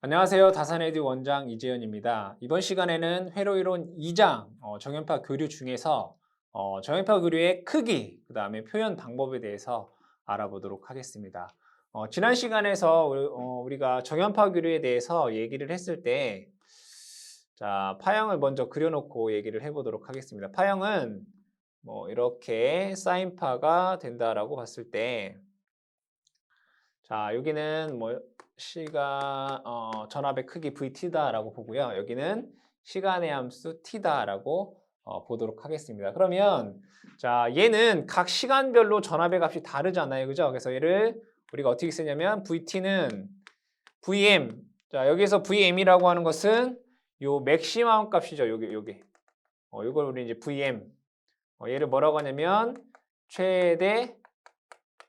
안녕하세요. 다산에듀 원장 이재현입니다. 이번 시간에는 회로이론 2장 정연파 교류 중에서 정연파 교류의 크기, 그 다음에 표현 방법에 대해서 알아보도록 하겠습니다. 지난 시간에서 우리가 정연파 교류에 대해서 얘기를 했을 때 자, 파형을 먼저 그려놓고 얘기를 해보도록 하겠습니다. 파형은 뭐 이렇게 사인파가 된다라고 봤을 때 자, 여기는 뭐 전압의 크기 VT다라고 보고요. 여기는 시간의 함수 T다라고 보도록 하겠습니다. 그러면 자, 얘는 각 시간별로 전압의 값이 다르잖아요. 그죠? 그래서 얘를 우리가 어떻게 쓰냐면 VT는 VM. 자, 여기서 VM이라고 하는 것은 요 맥시멈 값이죠. 요게. 요걸 우리 이제 VM. 얘를 뭐라고 하냐면 최대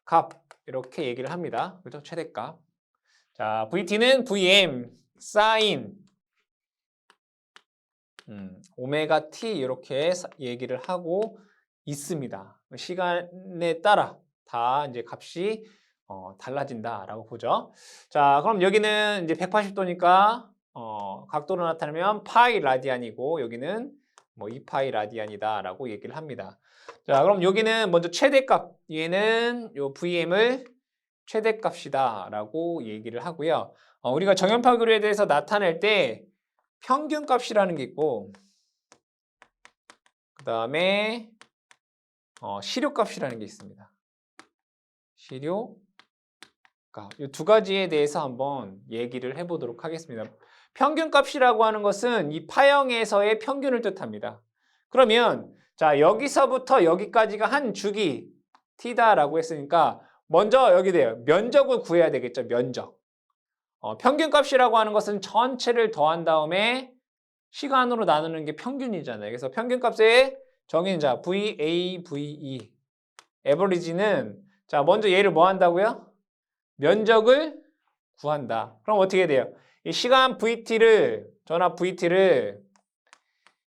값 이렇게 얘기를 합니다. 그죠? 최대값. 자, VT는 VM 사인 오메가 T 이렇게 얘기를 하고 있습니다. 시간에 따라 다 이제 값이 달라진다라고 보죠. 자, 그럼 여기는 이제 180도니까 각도로 나타내면 파이 라디안이고 여기는 뭐 2파이 라디안이다라고 얘기를 합니다. 자, 그럼 여기는 먼저 최대값, 얘는 요 VM을 최대값이다라고 얘기를 하고요. 우리가 정연파 교류에 대해서 나타낼 때 평균값이라는 게 있고 그 다음에 시료값이라는 게 있습니다. 시료값. 이 두 가지에 대해서 한번 얘기를 해보도록 하겠습니다. 평균값이라고 하는 것은 이 파형에서의 평균을 뜻합니다. 그러면 자, 여기서부터 여기까지가 한 주기 t다라고 했으니까 먼저 여기 돼요. 면적을 구해야 되겠죠. 면적. 평균값이라고 하는 것은 전체를 더한 다음에 시간으로 나누는 게 평균이잖아요. 그래서 평균값의 정의는 자, VA, VE. 에버리지는 자, 먼저 얘를 뭐 한다고요? 면적을 구한다. 그럼 어떻게 돼요? 이 시간 VT를, 전압 VT를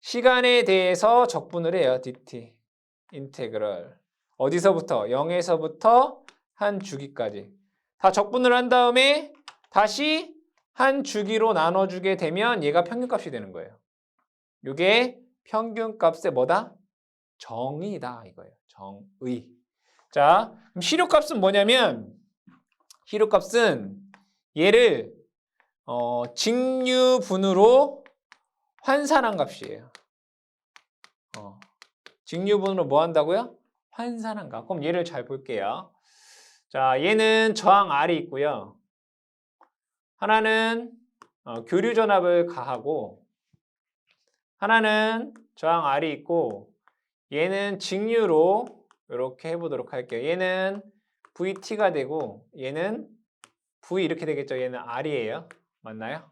시간에 대해서 적분을 해요. dt. 인테그럴. 어디서부터? 0에서부터 한 주기까지. 다 적분을 한 다음에 다시 한 주기로 나눠주게 되면 얘가 평균값이 되는 거예요. 이게 평균값의 뭐다? 정의다 이거예요. 정의. 자, 그럼 시료값은 뭐냐면 시료값은 얘를 직류분으로 환산한 값이에요. 직류분으로 뭐 한다고요? 환산한 값. 그럼 얘를 잘 볼게요. 자, 얘는 저항 R이 있고요. 하나는 교류 전압을 가하고 하나는 저항 R이 있고 얘는 직류로 이렇게 해보도록 할게요. 얘는 VT가 되고 얘는 V 이렇게 되겠죠. 얘는 R이에요. 맞나요?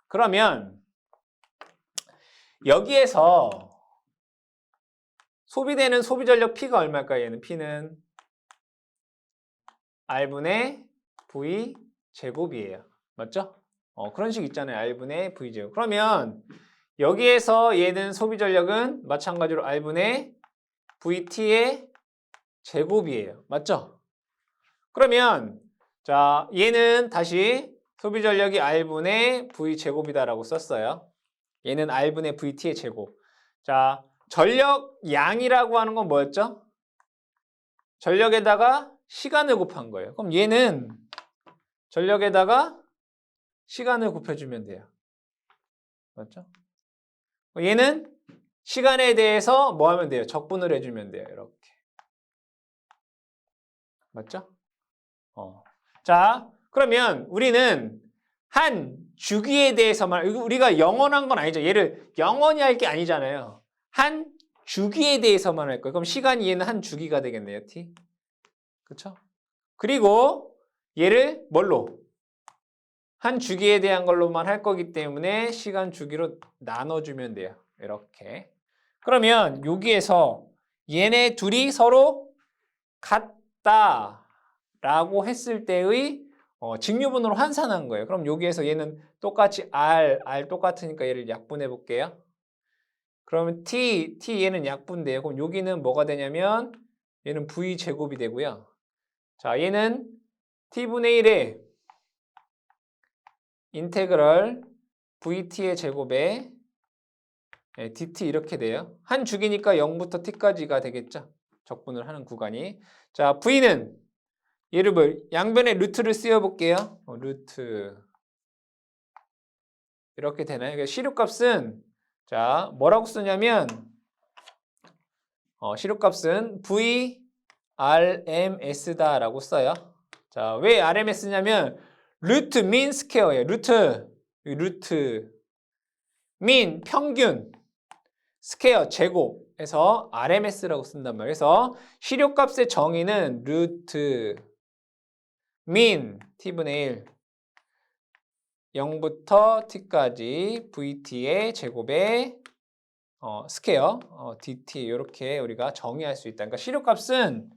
그러면 여기에서 소비되는 소비전력 P가 얼마일까요? 얘는 P는 R분의 V 제곱이에요. 맞죠? 그런 식 있잖아요. R분의 V 제곱. 그러면 여기에서 얘는 소비전력은 마찬가지로 R분의 VT의 제곱이에요. 맞죠? 그러면 자, 얘는 다시 소비전력이 R분의 V 제곱이다라고 썼어요. 얘는 R분의 VT의 제곱. 자, 전력 양이라고 하는 건 뭐였죠? 전력에다가 시간을 곱한 거예요. 그럼 얘는 전력에다가 시간을 곱해주면 돼요. 맞죠? 얘는 시간에 대해서 뭐 하면 돼요? 적분을 해주면 돼요. 이렇게. 맞죠? 자, 그러면 우리는 한 주기에 대해서만, 우리가 영원한 건 아니죠. 얘를 영원히 할 게 아니잖아요. 한 주기에 대해서만 할 거예요. 그럼 시간이 얘는 한 주기가 되겠네요. t. 그렇죠? 그리고 얘를 뭘로? 한 주기에 대한 걸로만 할 거기 때문에 시간 주기로 나눠주면 돼요. 이렇게. 그러면 여기에서 얘네 둘이 서로 같다라고 했을 때의 직류분으로 환산한 거예요. 그럼 여기에서 얘는 똑같이 R 똑같으니까 얘를 약분해 볼게요. 그러면 T 얘는 약분돼요. 그럼 여기는 뭐가 되냐면 얘는 V 제곱이 되고요. 자, 얘는 T분의 1에 인테그럴 vt의 제곱에 dt 이렇게 돼요. 한 주기니까 0부터 t까지가 되겠죠. 적분을 하는 구간이. 자, v는 얘를 뭐 양변에 루트를 씌워볼게요. 루트 이렇게 되나요? 그러니까 시료값은 자 뭐라고 쓰냐면 시료값은 vrms다라고 써요. 자, 왜 rms냐면 루트 민 스퀘어예요. 루트 민 평균 스퀘어 제곱에서 rms라고 쓴단 말이에요. 그래서 시료값의 정의는 루트 민 t분의 1 0부터 t까지 vt의 제곱에 스퀘어 dt 이렇게 우리가 정의할 수 있다. 그러니까 시료값은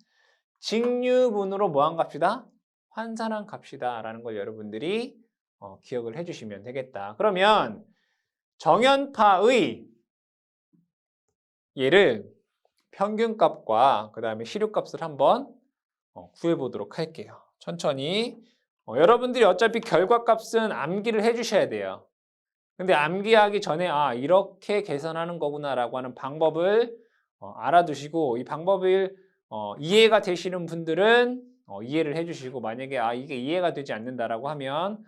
직류분으로 뭐한 값이다? 환산한 값이다라는 걸 여러분들이 기억을 해주시면 되겠다. 그러면 정연파의 얘를 평균값과 그 다음에 시료값을 한번 구해보도록 할게요. 천천히. 여러분들이 어차피 결과값은 암기를 해주셔야 돼요. 근데 암기하기 전에 이렇게 계산하는 거구나라고 하는 방법을 알아두시고 이 방법을 이해가 되시는 분들은 이해를 해주시고 만약에 이게 이해가 되지 않는다라고 하면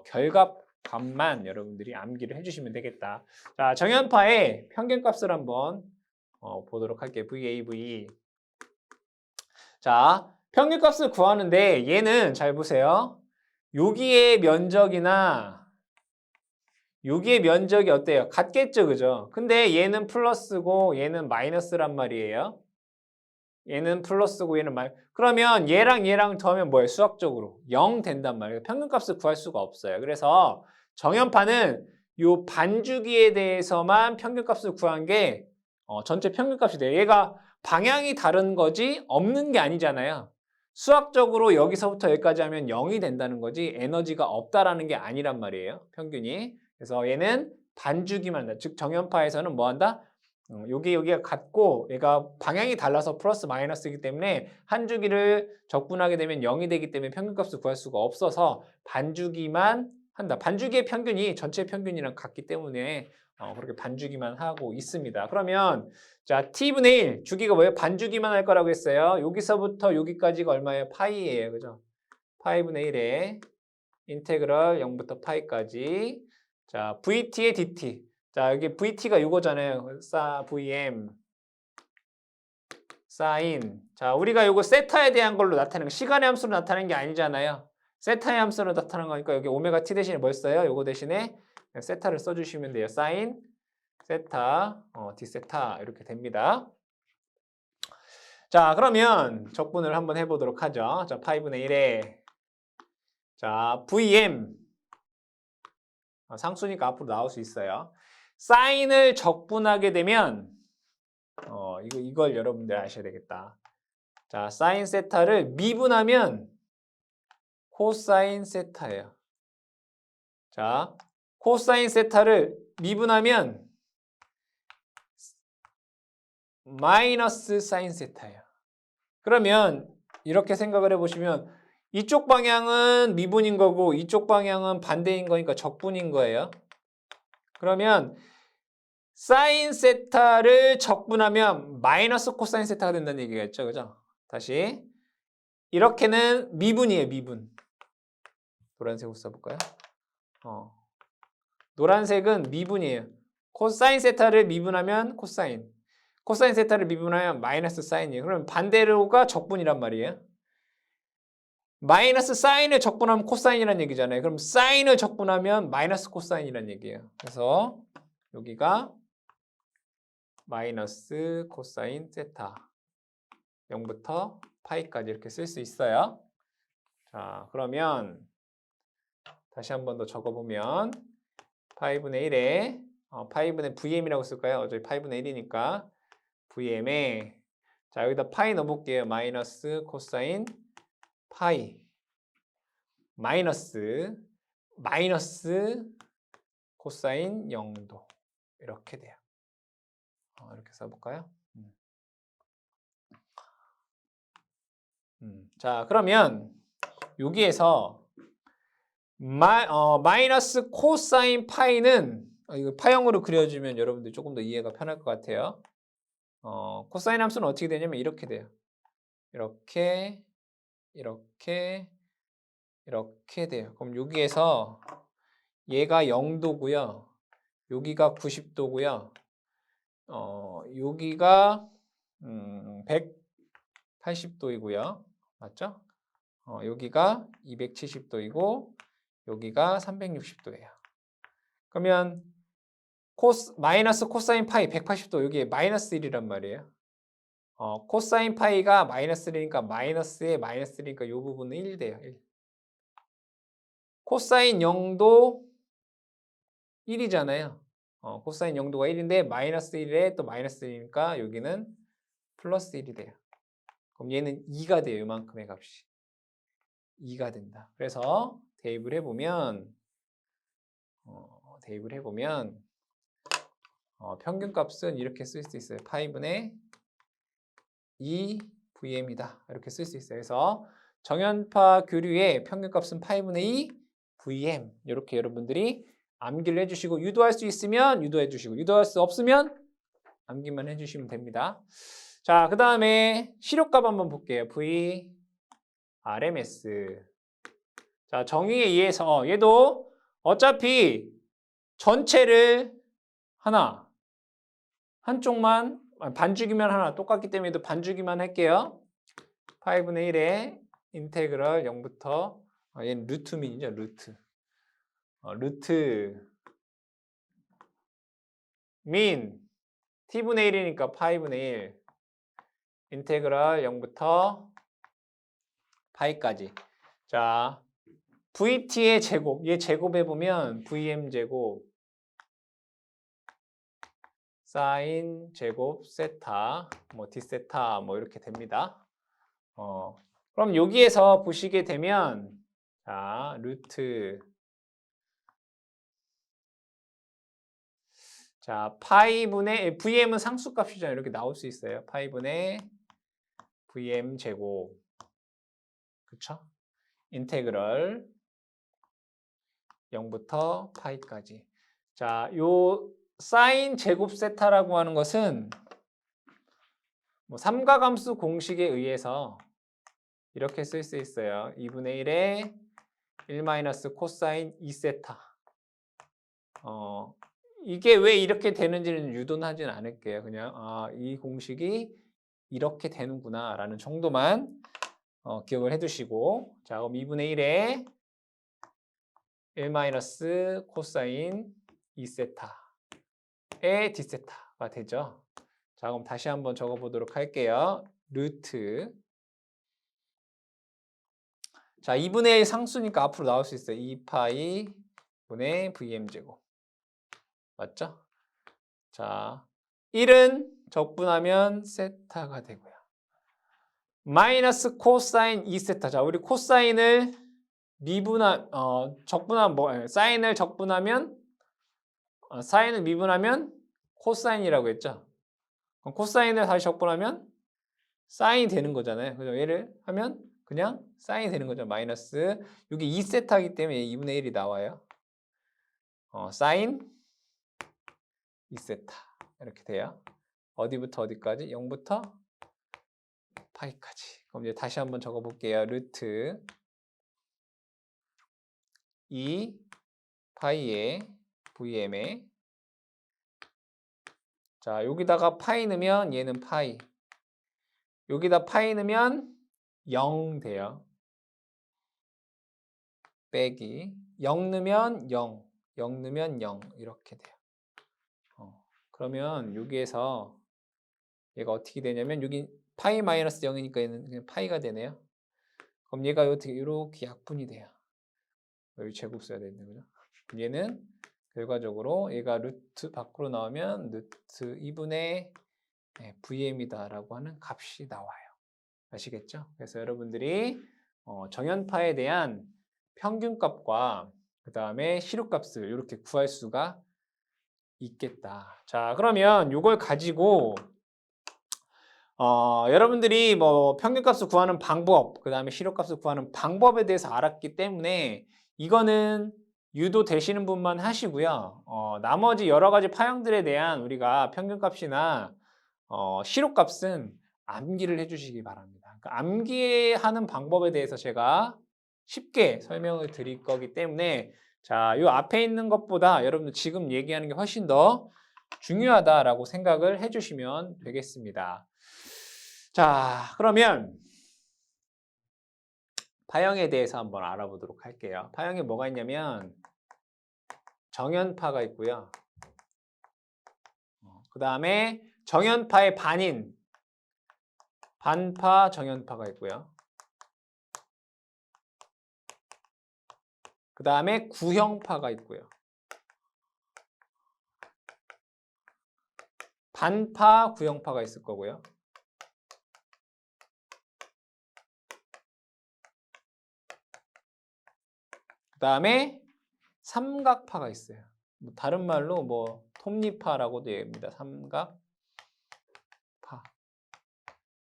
결과값만 여러분들이 암기를 해주시면 되겠다. 자, 정연파의 평균값을 한번 보도록 할게요. VAV. 자, 평균값을 구하는데 얘는 잘 보세요. 여기의 면적이나 여기의 면적이 어때요? 같겠죠, 그죠? 근데 얘는 플러스고 얘는 마이너스란 말이에요. 얘는 플러스고 얘는 그러면 얘랑 얘랑 더하면 뭐예요? 수학적으로 0 된단 말이에요. 평균값을 구할 수가 없어요. 그래서 정연파는 요 반주기에 대해서만 평균값을 구한 게 전체 평균값이 돼요. 얘가 방향이 다른 거지 없는 게 아니잖아요. 수학적으로 여기서부터 여기까지 하면 0이 된다는 거지 에너지가 없다라는 게 아니란 말이에요. 평균이. 그래서 얘는 반주기만 한다. 즉 정연파에서는 뭐 한다? 여기가 같고 얘가 방향이 달라서 플러스 마이너스이기 때문에 한 주기를 적분하게 되면 0이 되기 때문에 평균값을 구할 수가 없어서 반주기만 한다. 반주기의 평균이 전체 평균이랑 같기 때문에 그렇게 반주기만 하고 있습니다. 그러면 자 t분의 1 주기가 뭐예요? 반주기만 할 거라고 했어요. 여기서부터 여기까지가 얼마예요? 파이예요. 그죠? 파이분의 1에 인테그럴 0부터 파이까지 자 vt의 dt 자 여기 vt가 이거잖아요. vm 사인 자 우리가 이거 세타에 대한 걸로 나타내는 거 시간의 함수로 나타내는 게 아니잖아요. 세타의 함수로 나타나는 거니까 여기 오메가 t 대신에 뭘 써요? 요거 대신에 세타를 써주시면 돼요. 사인 세타 d 세타 이렇게 됩니다. 자 그러면 적분을 한번 해보도록 하죠. 자 파이분의 1에 자 vm 상수니까 앞으로 나올 수 있어요. 사인을 적분하게 되면 이걸 여러분들 아셔야 되겠다. 자, 사인 세타를 미분하면 코사인 세타예요. 자, 코사인 세타를 미분하면 마이너스 사인 세타예요. 그러면 이렇게 생각을 해보시면 이쪽 방향은 미분인 거고 이쪽 방향은 반대인 거니까 적분인 거예요. 그러면 사인 세타를 적분하면 마이너스 코사인 세타가 된다는 얘기겠죠. 그죠? 다시 이렇게는 미분이에요. 미분. 노란색으로 써볼까요? 노란색은 미분이에요. 코사인 세타를 미분하면 코사인. 코사인 세타를 미분하면 마이너스 사인이에요. 그럼 반대로가 적분이란 말이에요. 마이너스 사인을 적분하면 코사인이란 얘기잖아요. 그럼 사인을 적분하면 마이너스 코사인이란 얘기예요. 그래서 여기가 마이너스 코사인 세타 0부터 파이까지 이렇게 쓸 수 있어요. 자, 그러면 다시 한 번 더 적어보면 파이분의 1에 파이분의 VM이라고 쓸까요? 어차피 파이분의 1이니까 VM에 자 여기다 파이 넣어볼게요. 마이너스 코사인 파이 마이너스 코사인 0도 이렇게 돼요. 이렇게 써볼까요? 자 그러면 여기에서 마이너스 코사인 파이는 이거 파형으로 그려주면 여러분들 조금 더 이해가 편할 것 같아요. 코사인 함수는 어떻게 되냐면 이렇게 돼요. 이렇게 이렇게 돼요. 그럼 여기에서 얘가 0도고요. 여기가 90도고요. 여기가 180도이고요. 맞죠? 여기가 270도이고 여기가 360도예요. 그러면 마이너스 코사인 파이 180도 여기에 마이너스 1이란 말이에요. 코사인 파이가 마이너스 1이니까 마이너스에 마이너스 1이니까 이 부분은 1 돼요. 1. 코사인 0도 1이잖아요. 코사인 0도가 1인데 마이너스 1에 또 마이너스 1이니까 여기는 플러스 1이 돼요. 그럼 얘는 2가 돼요. 이만큼의 값이. 2가 된다. 그래서 대입을 해보면 평균값은 이렇게 쓸 수 있어요. 파이분의 2VM이다. 이렇게 쓸 수 있어요. 그래서 정연파 교류의 평균값은 파이분의 2VM. 이렇게 여러분들이 암기를 해주시고 유도할 수 있으면 유도해 주시고 유도할 수 없으면 암기만 해주시면 됩니다. 자, 그 다음에 시료값 한번 볼게요. V RMS. 자, 정의에 의해서 얘도 어차피 전체를 한쪽만 반주기면 하나 똑같기 때문에 반주기만 할게요. 파이분의 1에 인테그럴 0부터 얘는 루트민이죠. 루트 민 t분의 1이니까 파이분의 1 인테그럴 0부터 파이까지. 자, VT의 제곱, 얘 제곱해보면 VM 제곱 사인 제곱 세타 뭐 D세타 뭐 이렇게 됩니다. 그럼 여기에서 보시게 되면 자, 루트 자, 파이분의 VM은 상수값이잖아요. 이렇게 나올 수 있어요. 파이분의 VM 제곱. 그쵸? 인테그럴 0부터 파이까지. 자, 요 사인 제곱 세타라고 하는 것은 뭐 삼각함수 공식에 의해서 이렇게 쓸 수 있어요. 2분의 1에 1 코사인 2세타. 이게 왜 이렇게 되는지는 유도는 하진 않을게요. 그냥 이 공식이 이렇게 되는구나 라는 정도만 기억을 해두시고 자, 그럼 2분의 1에 1 코사인 2세타의 D세타가 되죠. 자, 그럼 다시 한번 적어보도록 할게요. 루트 자, 2분의 1 상수니까 앞으로 나올 수 있어요. 2파이 분의 VM제곱. 맞죠? 자, 1은 적분하면 세타가 되고요. 마이너스 코사인 2세타. 자, 우리 코사인을 사인을 적분하면 사인을 미분하면 코사인이라고 했죠. 그럼 코사인을 다시 적분하면 사인이 되는 거잖아요. 그죠? 얘를 하면 그냥 사인이 되는 거죠. 마이너스 여기 2세타이기 때문에 2분의 1이 나와요. 사인 2세타 이렇게 돼요. 어디부터 어디까지? 0부터 파이까지. 그럼 이제 다시 한번 적어볼게요. 루트 2 파이에 VM에 자, 여기다가 파이 넣으면 얘는 파이. 여기다 파이 넣으면 0 돼요. 빼기 0 넣으면 0, 0 넣으면 0 이렇게 돼요. 그러면 여기에서 얘가 어떻게 되냐면 여기 파이 마이너스 0이니까 얘는 그냥 파이가 되네요. 그럼 얘가 이렇게 약분이 돼요. 여기 제곱 써야 되는데 그죠? 얘는 결과적으로 얘가 루트 밖으로 나오면 루트 2분의 VM이다라고 하는 값이 나와요. 아시겠죠? 그래서 여러분들이 정연파에 대한 평균값과 그 다음에 시료값을 이렇게 구할 수가 있겠다. 자, 그러면 이걸 가지고 여러분들이 뭐 평균값을 구하는 방법, 그 다음에 시료값을 구하는 방법에 대해서 알았기 때문에 이거는 유도 되시는 분만 하시고요. 나머지 여러 가지 파형들에 대한 우리가 평균값이나 시료값은 암기를 해주시기 바랍니다. 그러니까 암기하는 방법에 대해서 제가 쉽게 설명을 드릴 거기 때문에 자, 이 앞에 있는 것보다 여러분들 지금 얘기하는 게 훨씬 더 중요하다라고 생각을 해주시면 되겠습니다. 자, 그러면 파형에 대해서 한번 알아보도록 할게요. 파형에 뭐가 있냐면 정연파가 있고요. 그 다음에 정연파의 반인 반파 정연파가 있고요. 그 다음에 구형파가 있고요. 반파 구형파가 있을 거고요. 그 다음에 삼각파가 있어요. 다른 말로 뭐 톱니파라고도 얘기합니다. 삼각파.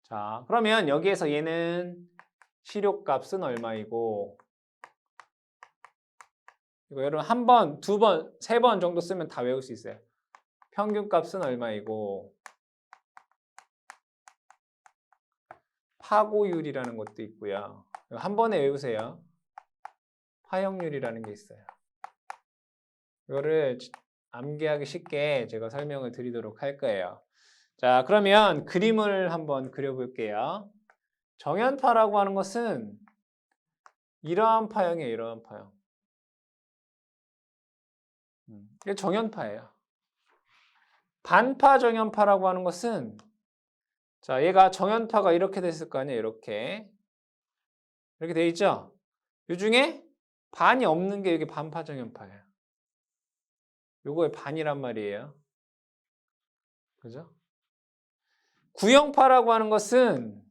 자, 그러면 여기에서 얘는 시료값은 얼마이고 이거 여러분 한 번, 두 번, 세 번 정도 쓰면 다 외울 수 있어요. 평균값은 얼마이고 파고율이라는 것도 있고요. 한 번에 외우세요. 파형률이라는 게 있어요. 이거를 암기하기 쉽게 제가 설명을 드리도록 할 거예요. 자, 그러면 그림을 한번 그려볼게요. 정연파라고 하는 것은 이러한 파형이에요. 이러한 파형. 이게 정연파예요. 반파 정연파라고 하는 것은 자, 얘가 정연파가 이렇게 됐을 거 아니에요. 이렇게 돼 있죠? 이 중에 반이 없는 게 이게 반파 정연파예요. 요거의 반이란 말이에요. 그죠? 구형파라고 하는 것은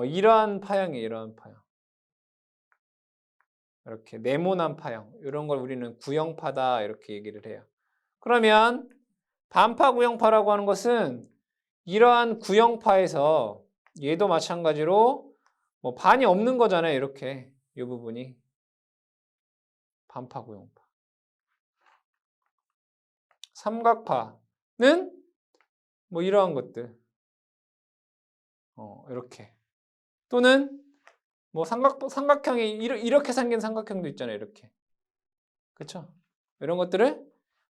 이러한 파형이에요. 이러한 파형. 이렇게 네모난 파형. 이런 걸 우리는 구형파다 이렇게 얘기를 해요. 그러면 반파 구형파라고 하는 것은 이러한 구형파에서 얘도 마찬가지로 뭐 반이 없는 거잖아요. 이렇게 이 부분이 반파 구형파. 삼각파는 뭐 이러한 것들 이렇게 또는 뭐 삼각형이 이렇게 생긴 삼각형도 있잖아요. 이렇게 그렇죠? 이런 것들을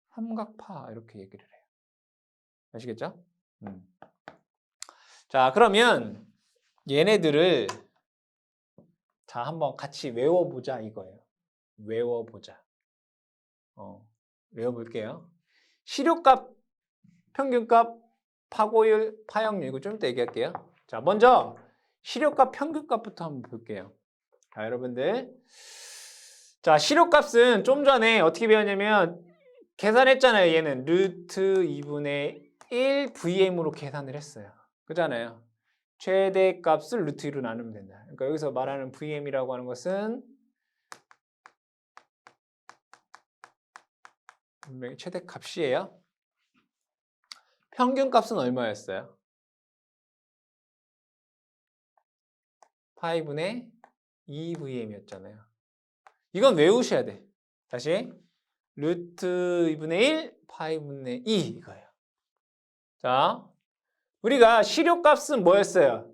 삼각파 이렇게 얘기를 해요. 아시겠죠? 자, 그러면 얘네들을 자 한번 같이 외워보자 이거예요. 외워보자. 외워볼게요. 시료값, 평균값, 파고율, 파형률 이거 좀 이따 얘기할게요. 자, 먼저 시료값, 평균값부터 한번 볼게요. 자, 여러분들. 자, 시료값은 좀 전에 어떻게 배웠냐면 계산했잖아요. 얘는 루트 2분의 1 VM으로 계산을 했어요. 그잖아요. 최대값을 루트 2로 나누면 된다. 그러니까 여기서 말하는 VM이라고 하는 것은 분명히 최대값이에요. 평균값은 얼마였어요? 파이분의 2VM이었잖아요. 이건 외우셔야 돼. 다시 루트 2분의 1 파이분의 2 이거예요. 자, 우리가 시료값은 뭐였어요?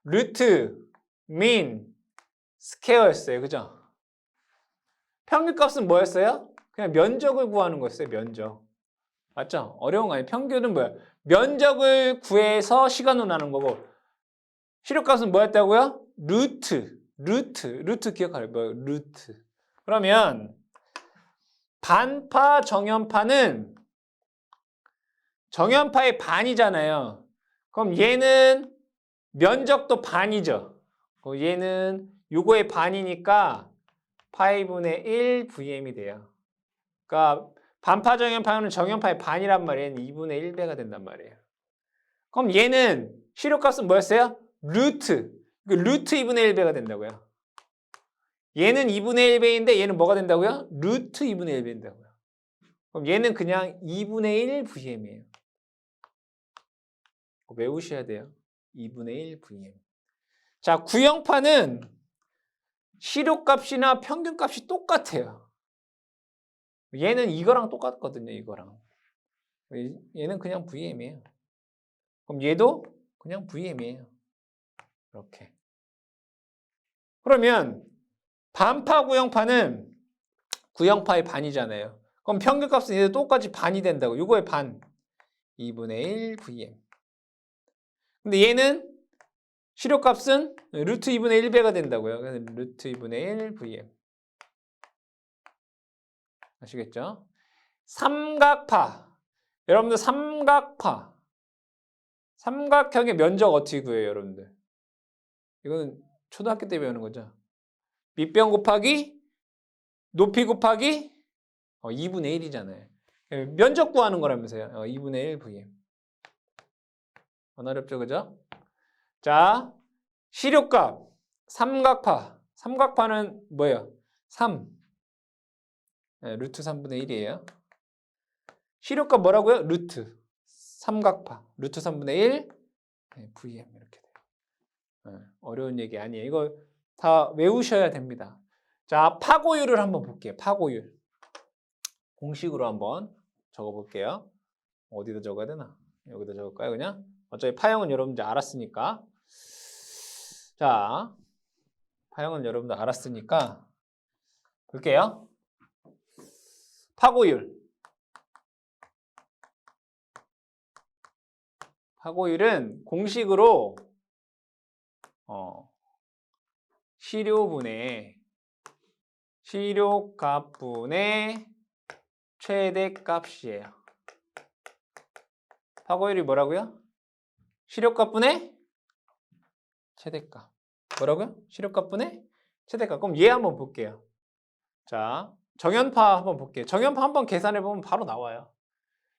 루트, 민, 스퀘어였어요. 그죠? 평균값은 뭐였어요? 그냥 면적을 구하는 거였어요. 면적. 맞죠? 어려운 거 아니에요. 평균은 뭐야? 면적을 구해서 시간으로 나눈 거고 시료값은 뭐였다고요? 루트 기억하래요. 뭐 루트. 그러면 반파 정연파는 정연파의 반이잖아요. 그럼 얘는 면적도 반이죠. 얘는 요거의 반이니까 파이분의 1 VM이 돼요. 그러니까 반파 정연파는 정연파의 반이란 말이에요. 2분의 1배가 된단 말이에요. 그럼 얘는 시료값은 뭐였어요? 루트 2분의 1배가 된다고요. 얘는 2분의 1배인데 얘는 뭐가 된다고요? 루트 2분의 1배 된다고요. 그럼 얘는 그냥 2분의 1 VM이에요. 외우셔야 돼요. 2분의 1 VM. 자, 구형파는 시료값이나 평균값이 똑같아요. 얘는 이거랑 똑같거든요. 이거랑. 얘는 그냥 VM이에요. 그럼 얘도 그냥 VM이에요. 이렇게. 그러면 반파 구형파는 구형파의 반이잖아요. 그럼 평균값은 얘도 똑같이 반이 된다고. 이거의 반. 2분의 1 VM. 근데 얘는 시료값은 루트 2분의 1배가 된다고요. 그래서 루트 2분의 1 VM. 아시겠죠? 삼각파. 여러분들 삼각파. 삼각형의 면적 어떻게 구해요, 여러분들? 이거는 초등학교 때 배우는 거죠. 밑변 곱하기 높이 곱하기 2분의 1이잖아요. 면적 구하는 거라면서요. 2분의 1 VM. 안 어렵죠, 그죠? 자, 시료값 삼각파. 삼각파는 뭐예요? 3. 루트 3분의 1이에요. 시료값 뭐라고요? 루트. 삼각파. 루트 3분의 1 VM 이렇게 돼요. 어려운 얘기 아니에요. 이거 다 외우셔야 됩니다. 자, 파고율을 한번 볼게요. 파고율. 공식으로 한번 적어볼게요. 어디다 적어야 되나? 여기다 적을까요, 그냥? 어차피 파형은 여러분들 알았으니까. 자, 파형은 여러분들 알았으니까 볼게요. 파고율. 파고율은 공식으로 시료값분의 최대값이에요. 파고율이 뭐라고요? 시료값분의 최대값. 뭐라고요? 시료값분의 최대값. 그럼 얘 한번 볼게요. 자, 정연파 한번 볼게요. 정연파 한번 계산해 보면 바로 나와요.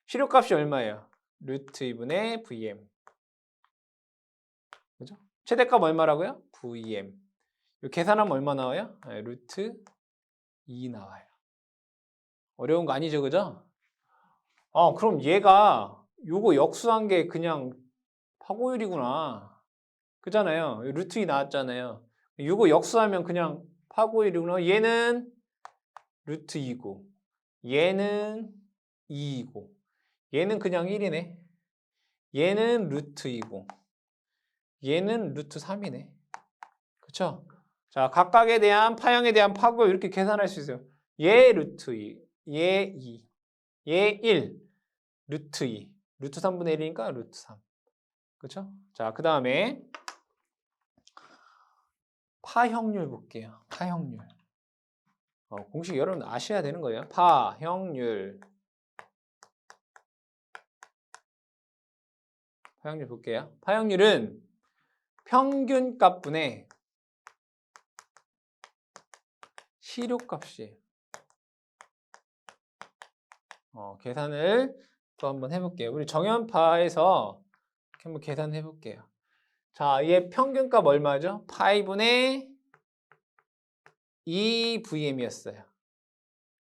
시료값이 얼마예요? 루트 2분의 VM. 그죠? 최대값 얼마라고요? VM. 계산하면 얼마 나와요? 루트 2 나와요. 어려운 거 아니죠, 그죠? 그럼 얘가 요거 역수한 게 그냥 파고율이구나. 그잖아요. 루트 2 나왔잖아요. 요거 역수하면 그냥 파고율이구나. 얘는 루트 2고 얘는 2이고 얘는 그냥 1이네. 얘는 루트 2고 얘는 루트 3이네. 그쵸? 자, 각각에 대한 파형에 대한 파고 이렇게 계산할 수 있어요. 얘 루트 2, 얘 2, 얘 1, 루트 2, 루트 3분의 1이니까 루트 3. 그쵸? 자, 그 다음에 파형률 볼게요. 파형률. 공식 여러분 아셔야 되는 거예요. 파형률. 파형률 볼게요. 파형률은 평균값분의 시료값이에요. 계산을 또 한번 해볼게요. 우리 정연파에서 이렇게 한번 계산해 볼게요. 자, 얘 평균값 얼마죠? 파이분의 2VM이었어요.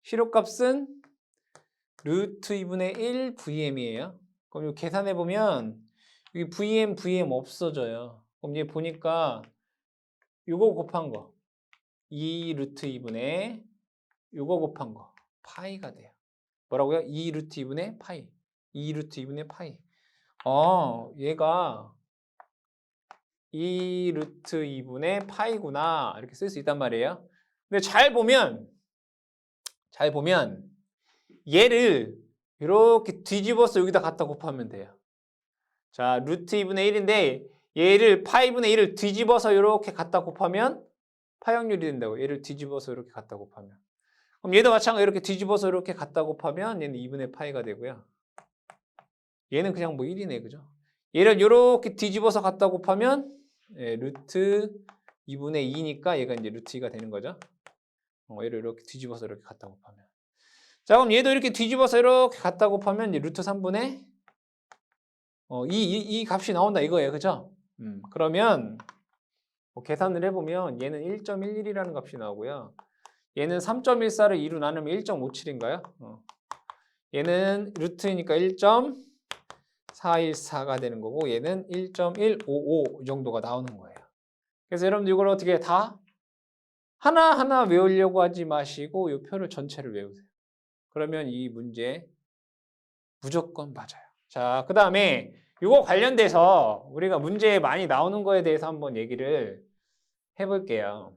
시료값은 루트 2분의 1 VM이에요. 그럼 이거 계산해 보면 여기 VM 없어져요. 그럼 얘 보니까 요거 곱한 거 2 루트 2분의 요거 곱한 거 파이가 돼요. 뭐라고요? 2 루트 2분의 파이. 2 루트 2분의 파이. 얘가 2 루트 2분의 파이구나. 이렇게 쓸 수 있단 말이에요. 근데 잘 보면 얘를 이렇게 뒤집어서 여기다 갖다 곱하면 돼요. 자, 루트 2분의 1인데 얘를 파이분의 1을 뒤집어서 이렇게 갖다 곱하면 파형률이 된다고. 얘를 뒤집어서 이렇게 갖다 곱하면. 그럼 얘도 마찬가지로 이렇게 뒤집어서 이렇게 갖다 곱하면 얘는 2분의 파이가 되고요. 얘는 그냥 뭐 1이네, 그죠? 얘를 이렇게 뒤집어서 갖다 곱하면 루트 2분의 2니까 얘가 이제 루트 2가 되는 거죠. 얘를 이렇게 뒤집어서 이렇게 갖다 곱하면. 자, 그럼 얘도 이렇게 뒤집어서 이렇게 갖다 곱하면 이제 루트 3분의 이 값이 나온다 이거예요, 그죠? 그러면 계산을 해보면 얘는 1.11이라는 값이 나오고요. 얘는 3.14를 2로 나누면 1.57인가요? 얘는 루트니까 1.414가 되는 거고 얘는 1.155 이 정도가 나오는 거예요. 그래서 여러분들 이걸 어떻게 다 하나하나 외우려고 하지 마시고 이 표를 전체를 외우세요. 그러면 이 문제 무조건 맞아요. 자, 그 다음에 이거 관련돼서 우리가 문제에 많이 나오는 거에 대해서 한번 얘기를 해볼게요.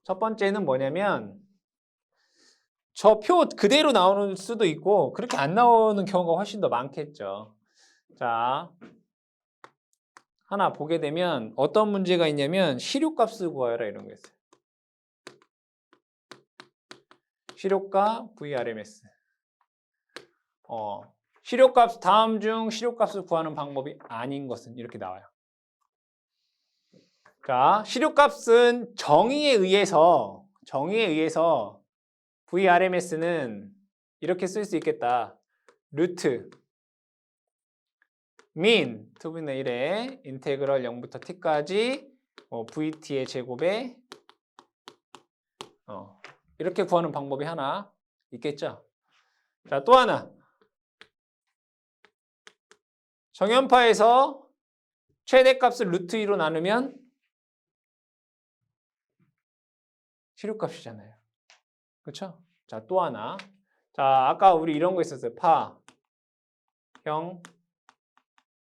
첫 번째는 뭐냐면 저 표 그대로 나오는 수도 있고 그렇게 안 나오는 경우가 훨씬 더 많겠죠. 자, 하나 보게 되면 어떤 문제가 있냐면 시료값을 구하라 이런 게 있어요. 시료값 VRMS. 시료값 다음 중 시료값을 구하는 방법이 아닌 것은 이렇게 나와요. 자, 시료값은 정의에 의해서 VRMS는 이렇게 쓸 수 있겠다. 루트 min 2분의 1에 인테그럴 0부터 t까지 VT의 제곱에 이렇게 구하는 방법이 하나 있겠죠. 자, 또 하나. 정연파에서 최대값을 루트 2로 나누면 시료값이잖아요. 그렇죠? 자, 또 하나. 자, 아까 우리 이런 거 있었어요.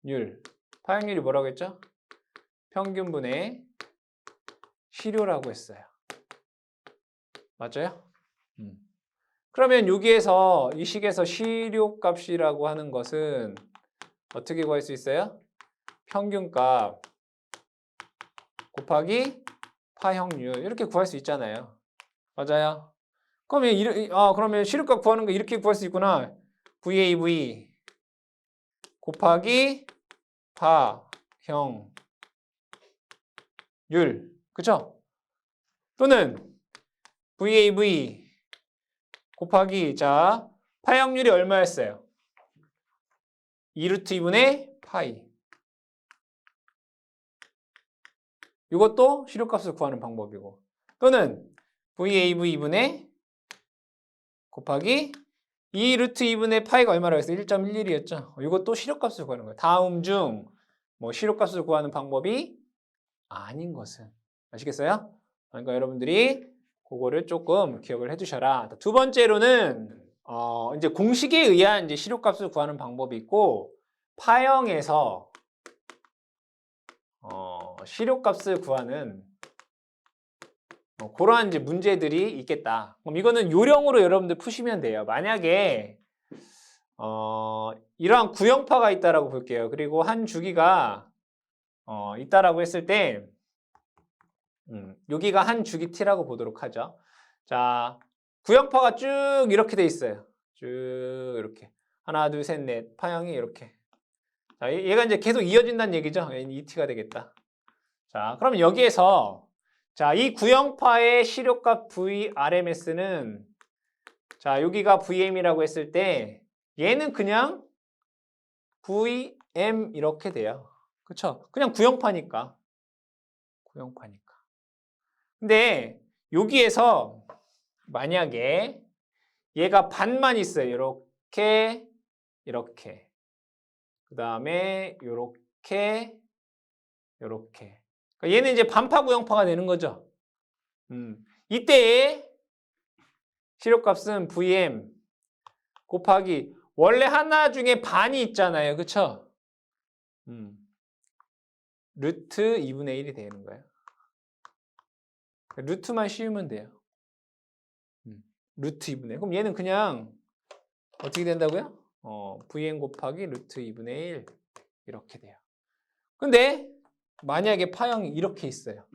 파형률. 파형률이 뭐라고 했죠? 평균분의 시료라고 했어요. 맞아요? 그러면 여기에서 이 식에서 시료값이라고 하는 것은 어떻게 구할 수 있어요? 평균값 곱하기 파형률 이렇게 구할 수 있잖아요. 맞아요? 그러면 시료값 구하는 거 이렇게 구할 수 있구나. VAV 곱하기 파형률. 그쵸? 또는 VAV 곱하기 파형률이 얼마였어요? 2루트 2분의 파이. 이것도 시료값을 구하는 방법이고. 또는 VAV 2분의 곱하기 2루트 2분의 파이가 얼마라고 했어요? 1.11이었죠. 이것도 시료값을 구하는 거예요. 다음 중 시료값을 구하는 방법이 아닌 것은. 아시겠어요? 그러니까 여러분들이 그거를 조금 기억을 해두셔라. 두 번째로는 이제 공식에 의한 이제 시료값을 구하는 방법이 있고 파형에서 시료값을 구하는 그러한 이제 문제들이 있겠다. 그럼 이거는 요령으로 여러분들 푸시면 돼요. 만약에 이러한 구형파가 있다라고 볼게요. 그리고 한 주기가 있다라고 했을 때 여기가 한 주기 t라고 보도록 하죠. 자, 구형파가 쭉 이렇게 돼 있어요. 쭉 이렇게 하나, 둘, 셋, 넷 파형이 이렇게. 자, 얘가 이제 계속 이어진다는 얘기죠. ET가 되겠다. 자, 그럼 여기에서 이 구형파의 시료값 VRMS는 여기가 VM이라고 했을 때 얘는 그냥 VM 이렇게 돼요. 그렇죠? 그냥 구형파니까. 근데 여기에서 만약에 얘가 반만 있어요. 이렇게. 그 다음에 이렇게. 그러니까 얘는 이제 반파 구형파가 되는 거죠. 이때의 시료값은 VM 곱하기 원래 하나 중에 반이 있잖아요. 그쵸? 루트 2분의 1이 되는 거예요. 루트만 씌우면 돼요. 루트 2분의 1. 그럼 얘는 그냥 어떻게 된다고요? VM 곱하기 루트 2분의 1 이렇게 돼요. 근데 만약에 파형이 이렇게 있어요.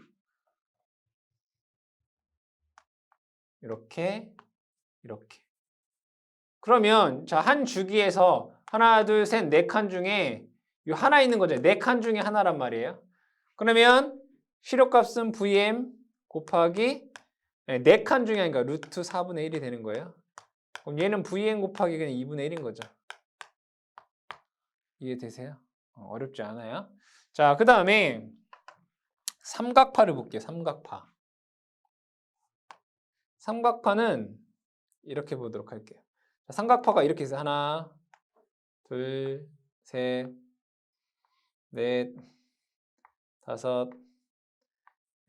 이렇게. 그러면 한 주기에서 하나, 둘, 셋, 네 칸 중에 이 하나 있는 거죠. 네 칸 중에 하나란 말이에요. 그러면 시료값은 VM 곱하기 네 칸 중에 아니까 루트 4분의 1이 되는 거예요. 그럼 얘는 VM 곱하기 그냥 2분의 1인 거죠. 이해되세요? 어렵지 않아요. 자, 그 다음에 삼각파를 볼게요. 삼각파는 이렇게 보도록 할게요. 삼각파가 이렇게 있어요. 하나, 둘, 셋, 넷, 다섯,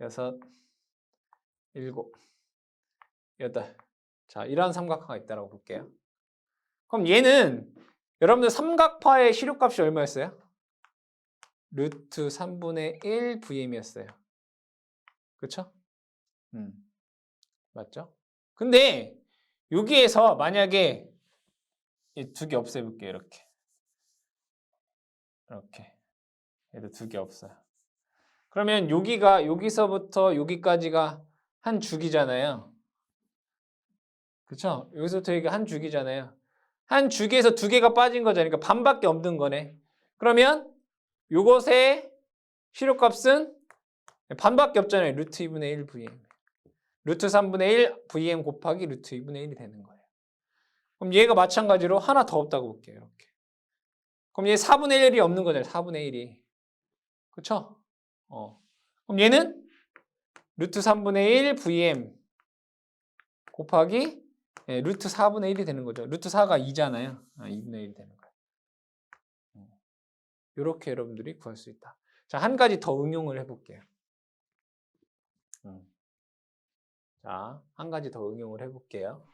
6, 7, 8. 자, 이러한 삼각화가 있다고 볼게요. 그럼 얘는 여러분들 삼각파의 시료값이 얼마였어요? 루트 3분의 1 VM이었어요. 그쵸? 맞죠? 근데 여기에서 만약에 이 두 개 없애볼게요. 이렇게. 얘도 두 개 없어요. 그러면 여기서부터 여기까지가 한 주기잖아요. 그쵸? 여기서부터 여기가 한 주기잖아요. 한 주기에서 두 개가 빠진 거잖아요. 그러니까 반밖에 없는 거네. 그러면 요것의 시료값은 반밖에 없잖아요. 루트 2분의 1 VM. 루트 3분의 1 VM 곱하기 루트 2분의 1이 되는 거예요. 그럼 얘가 마찬가지로 하나 더 없다고 볼게요. 이렇게. 그럼 얘 4분의 1이 없는 거잖아요. 4분의 1이. 그쵸? 그럼 얘는 루트 3분의 1 VM 곱하기 루트 4분의 1이 되는 거죠. 루트 4가 2잖아요. 2분의 1이 되는 거예요. 이렇게 여러분들이 구할 수 있다. 자, 한 가지 더 응용을 해볼게요. 자, 한 가지 더 응용을 해볼게요.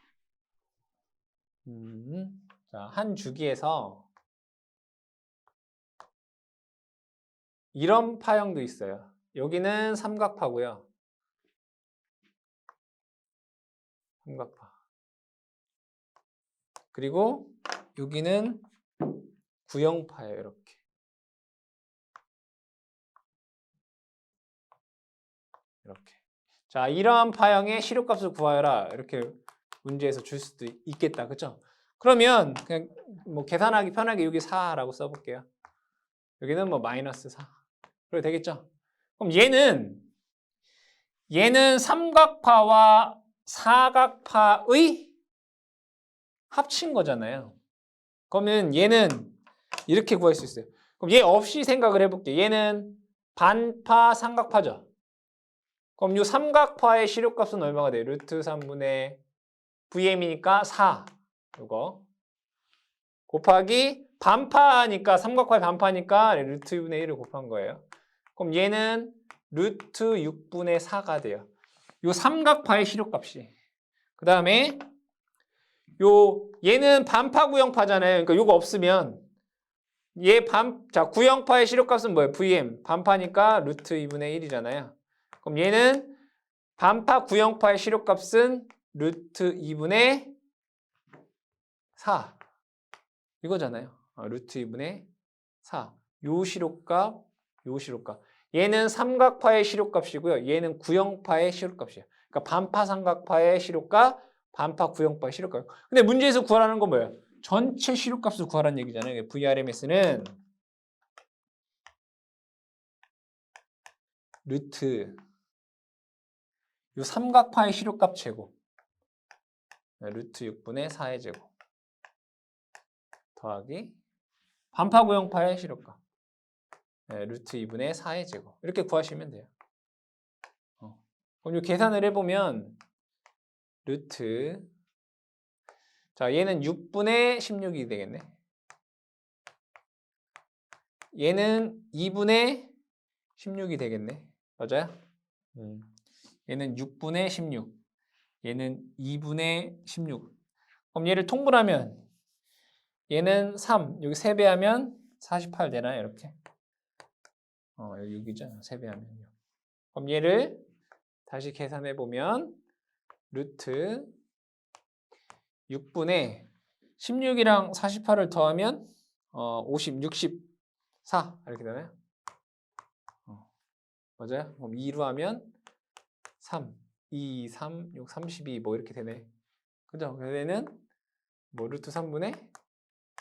자, 한 주기에서 이런 파형도 있어요. 여기는 삼각파고요. 삼각파. 그리고 여기는 구형파예요. 이렇게. 이렇게. 자, 이러한 파형의 시료값을 구하여라. 이렇게 문제에서 줄 수도 있겠다. 그쵸? 그러면 그냥 뭐 계산하기 편하게 여기 4라고 써볼게요. 여기는 뭐 마이너스 4. 그래도 되겠죠? 그럼 얘는 삼각파와 사각파의 합친 거잖아요. 그러면 얘는 이렇게 구할 수 있어요. 그럼 얘 없이 생각을 해볼게요. 얘는 반파 삼각파죠. 그럼 이 삼각파의 시료값은 얼마가 돼요? 루트 3분의 VM이니까 4. 이거 곱하기 반파니까 삼각파의 반파니까 루트 2분의 1을 곱한 거예요. 그럼 얘는 루트 6분의 4가 돼요. 이 삼각파의 시료값이. 그 다음에 얘는 반파 구형파잖아요. 그러니까 요거 없으면 자, 구형파의 시료값은 뭐예요? VM. 반파니까 루트 2분의 1이잖아요. 그럼 얘는 반파 구형파의 시료값은 루트 2분의 4. 이거잖아요. 루트 2분의 4. 요 시료값, 요 시료값. 얘는 삼각파의 시료값이고요. 얘는 구형파의 시료값이에요. 그러니까 반파 삼각파의 시료값, 반파 구형파의 시료값. 근데 문제에서 구하라는 건 뭐예요? 전체 시료값을 구하라는 얘기잖아요. VRMS는 루트 요 삼각파의 시료값 제곱 루트 6분의 4의 제곱 더하기 반파 구형파의 시료값 루트 2분의 4의 제곱 이렇게 구하시면 돼요. 그럼 이 계산을 해보면 루트 자 얘는 6분의 16이 되겠네. 얘는 2분의 16이 되겠네. 맞아요? 얘는 6분의 16 얘는 2분의 16 그럼 얘를 통분하면 얘는 3 여기 3배하면 48 되나요? 이렇게 여기 6이죠. 3배하면요. 그럼 얘를 다시 계산해 보면 루트 6분의 16이랑 48을 더하면 64 이렇게 되나요? 맞아요? 그럼 2로 하면 3, 2, 3, 6, 32 뭐 이렇게 되네. 그죠? 얘는 뭐 루트 3분의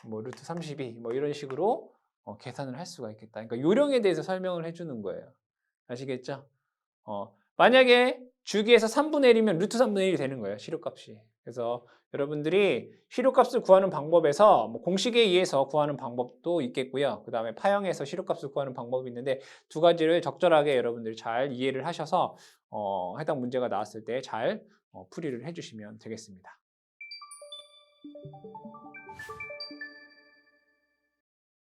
뭐 루트 32 뭐 이런 식으로 계산을 할 수가 있겠다. 그러니까 요령에 대해서 설명을 해주는 거예요. 아시겠죠? 만약에 주기에서 3분의 1이면 루트 3분의 1이 되는 거예요. 시료값이. 그래서 여러분들이 시료값을 구하는 방법에서 뭐 공식에 의해서 구하는 방법도 있겠고요. 그 다음에 파형에서 시료값을 구하는 방법이 있는데 두 가지를 적절하게 여러분들이 잘 이해를 하셔서 해당 문제가 나왔을 때 잘 풀이를 해주시면 되겠습니다.